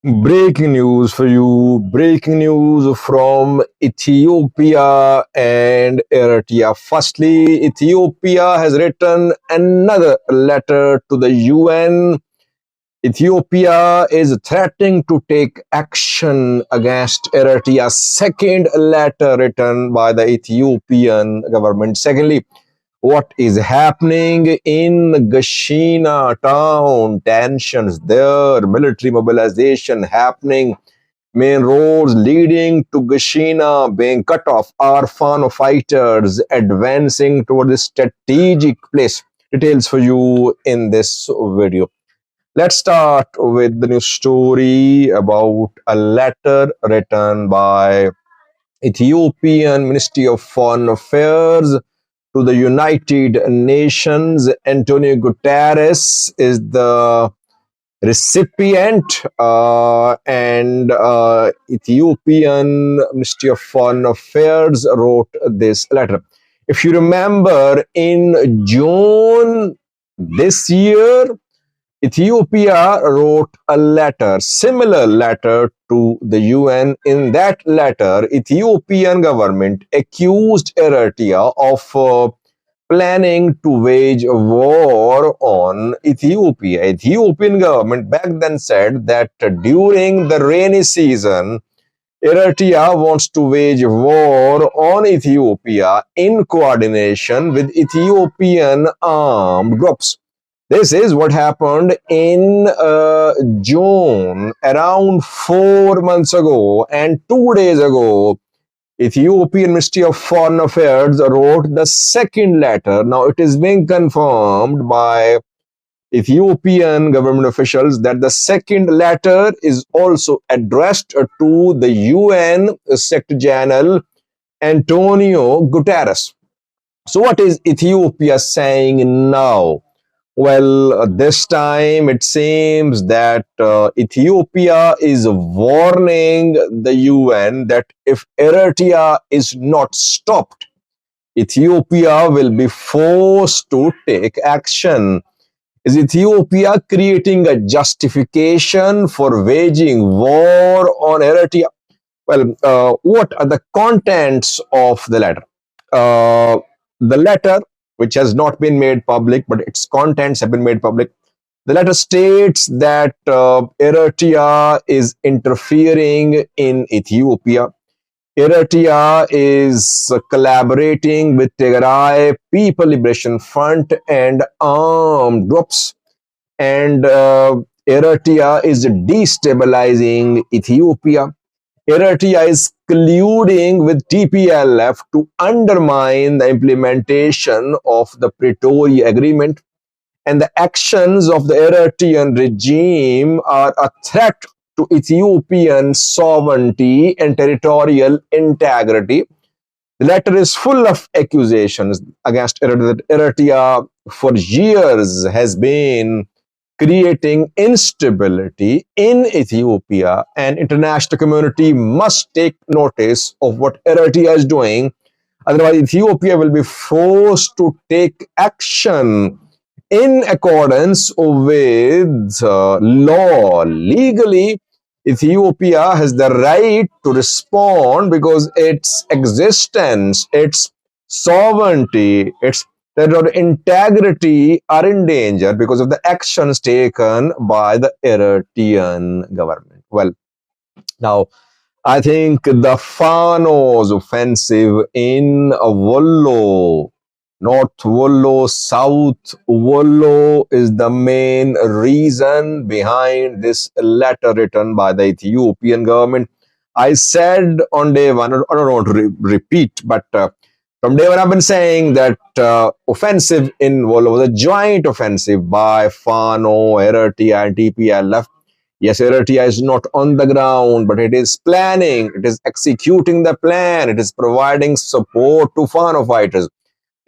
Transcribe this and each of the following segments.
Breaking news for you. Breaking news from Ethiopia and Eritrea. Firstly, Ethiopia has written another letter to the UN. Ethiopia is threatening to take action against Eritrea. Second letter written by the Ethiopian government. Secondly, what is happening in Gashina town, tensions there, military mobilization happening, main roads leading to Gashina being cut off, are Fano fighters advancing toward this strategic place. Details for you in this video. Let's start with the news story about a letter written by Ethiopian Ministry of Foreign Affairs to the United Nations. Antonio Guterres is the recipient, and Ethiopian Ministry of Foreign Affairs wrote this letter. If you remember, in June this year, Ethiopia wrote a letter, similar letter to the UN. In that letter, Ethiopian government accused Eritrea of planning to wage a war on Ethiopia. Ethiopian government back then said that during the rainy season, Eritrea wants to wage war on Ethiopia in coordination with Ethiopian armed groups. This is what happened in June, around 4 months ago, and 2 days ago, Ethiopian Ministry of Foreign Affairs wrote the second letter. Now it is being confirmed by Ethiopian government officials that the second letter is also addressed to the UN Secretary General Antonio Guterres. So what is Ethiopia saying now? Well, this time it seems that Ethiopia is warning the UN that if Eritrea is not stopped, Ethiopia will be forced to take action. Is Ethiopia creating a justification for waging war on Eritrea? Well, what are the contents of the letter? The letter, which has not been made public, but its contents have been made public. The letter states that Eritrea is interfering in Ethiopia. Eritrea is collaborating with Tigray People Liberation Front and armed groups. And Eritrea is destabilizing Ethiopia. Eritrea is colluding with TPLF to undermine the implementation of the Pretoria Agreement, and the actions of the Eritrean regime are a threat to Ethiopian sovereignty and territorial integrity. The letter is full of accusations against Eritrea. Eritrea for years has been creating instability in Ethiopia, and international community must take notice of what Eritrea is doing. Otherwise, Ethiopia will be forced to take action in accordance with law. Legally, Ethiopia has the right to respond because its existence, its sovereignty, its territorial integrity are in danger because of the actions taken by the Eritrean government. Well, now, I think the Fano's offensive in Wollo, North Wollo, South Wollo, is the main reason behind this letter written by the Ethiopian government. I said on day one, I don't want to repeat, but from day one I've been saying that offensive in Wollo was a joint offensive by Fano, Eritrea and TPLF. Yes, Eritrea is not on the ground, but it is planning, it is executing the plan, it is providing support to Fano fighters.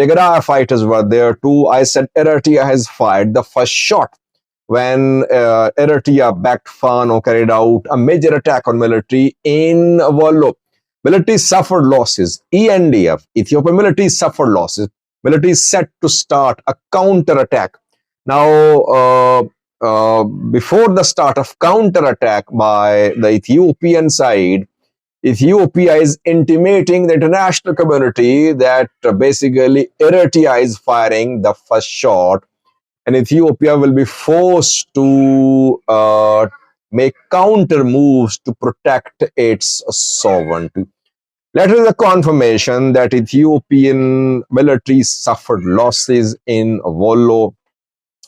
Tigray fighters were there too. I said Eritrea has fired the first shot when Eritrea-backed Fano carried out a major attack on military in Wollo. Military suffered losses. ENDF, Ethiopian military, suffered losses. Military is set to start a counter-attack. Now, before the start of counterattack by the Ethiopian side, Ethiopia is intimating the international community that basically Eritrea is firing the first shot, and Ethiopia will be forced to make counter moves to protect its sovereignty. Later, the confirmation that Ethiopian military suffered losses in Wollo.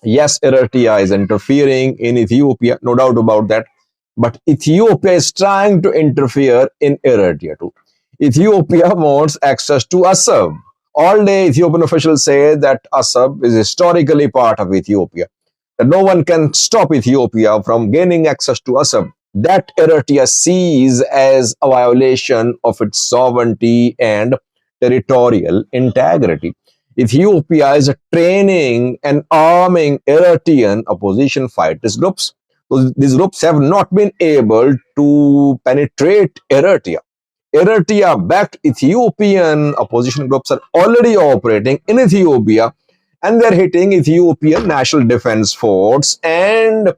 Yes, Eritrea is interfering in Ethiopia, no doubt about that. But Ethiopia is trying to interfere in Eritrea too. Ethiopia wants access to Assab. All day, Ethiopian officials say that Assab is historically part of Ethiopia, that no one can stop Ethiopia from gaining access to Assab. That Eritrea sees as a violation of its sovereignty and territorial integrity. Ethiopia is training and arming Eritrean opposition fighters groups. So these groups have not been able to penetrate Eritrea. Eritrea-backed Ethiopian opposition groups are already operating in Ethiopia, and they're hitting Ethiopian National Defense Force, and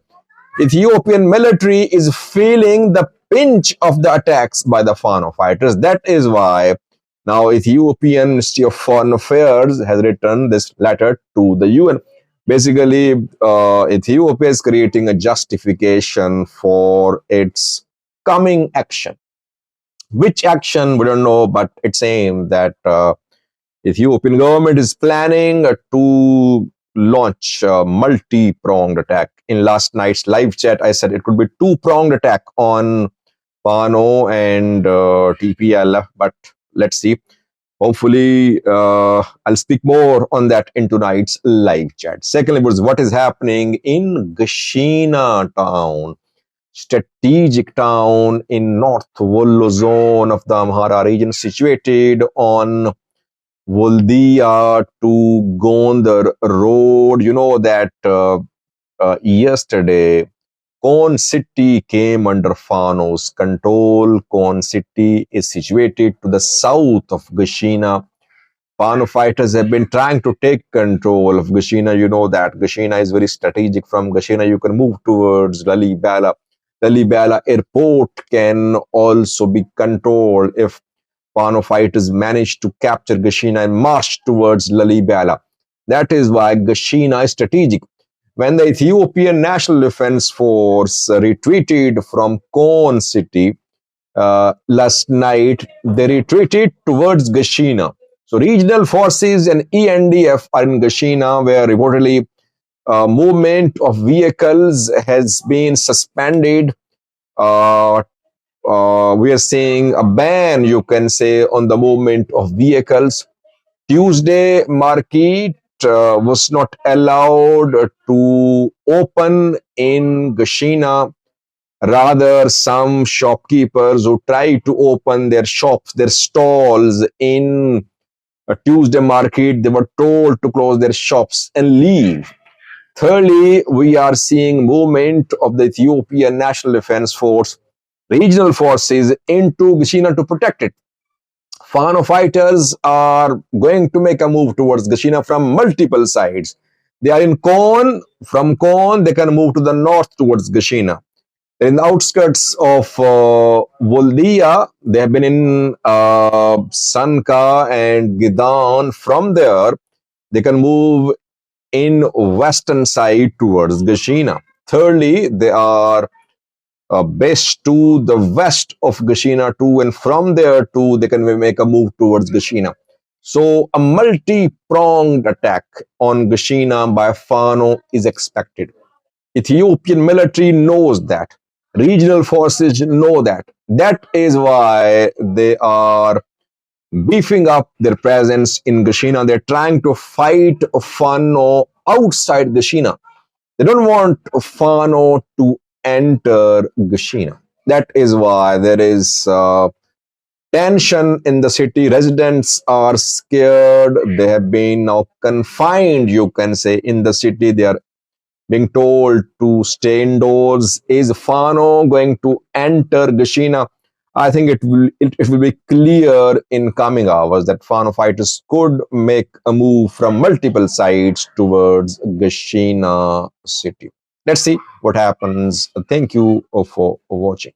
Ethiopian military is feeling the pinch of the attacks by the Fano fighters. That is why now Ethiopian Ministry of Foreign Affairs has written this letter to the UN. Basically, Ethiopia is creating a justification for its coming action. Which action, we don't know, but it's aimed that Ethiopian government is planning to launch a multi-pronged attack. In last night's live chat, I said it could be two-pronged attack on Fano and TPLF, but let's see. Hopefully, I'll speak more on that in tonight's live chat. Secondly, was what is happening in Gashina town, strategic town in North Wollo zone of the Amhara region, situated on Voldia to Gondar road. You know that yesterday Kon city came under Fano's control. Kon city is situated to the south of Gashina. Fano fighters have been trying to take control of Gashina. You know that Gashina is very strategic. From Gashina, you can move towards Lalibela. Lalibela airport can also be controlled if Fano fighters manage to capture Gashina and march towards Lalibela. That is why Gashina is strategic. When the Ethiopian National Defense Force retreated from Kon city last night, they retreated towards Gashina. So regional forces and ENDF are in Gashina, where reportedly movement of vehicles has been suspended. We are seeing a ban, you can say, on the movement of vehicles. Tuesday market was not allowed to open in Gashina. Rather, some shopkeepers who tried to open their shops, their stalls in a Tuesday market, they were told to close their shops and leave. Thirdly, we are seeing movement of the Ethiopian National Defense Force, regional forces into Gashina to protect it. Fano fighters are going to make a move towards Gashina from multiple sides. They are in Kon. From Kon, they can move to the north towards Gashina. In the outskirts of Voldia, they have been in Sanka and Gidan. From there, they can move in western side towards Gashina. Thirdly, they are based to the west of Gashina too, and from there too, they can make a move towards Gashina. So a multi-pronged attack on Gashina by Fano is expected. Ethiopian military knows that. Regional forces know that. That is why they are beefing up their presence in Gashina. They're trying to fight Fano outside Gashina. They don't want Fano to enter Gashina. That is why there is tension in the city. Residents are scared. They have been now confined, you can say, in the city. They are being told to stay indoors. Is Fano going to enter Gashina? I think it will be clear in coming hours that Fano fighters could make a move from multiple sides towards Gashina city. Let's see what happens. Thank you for watching.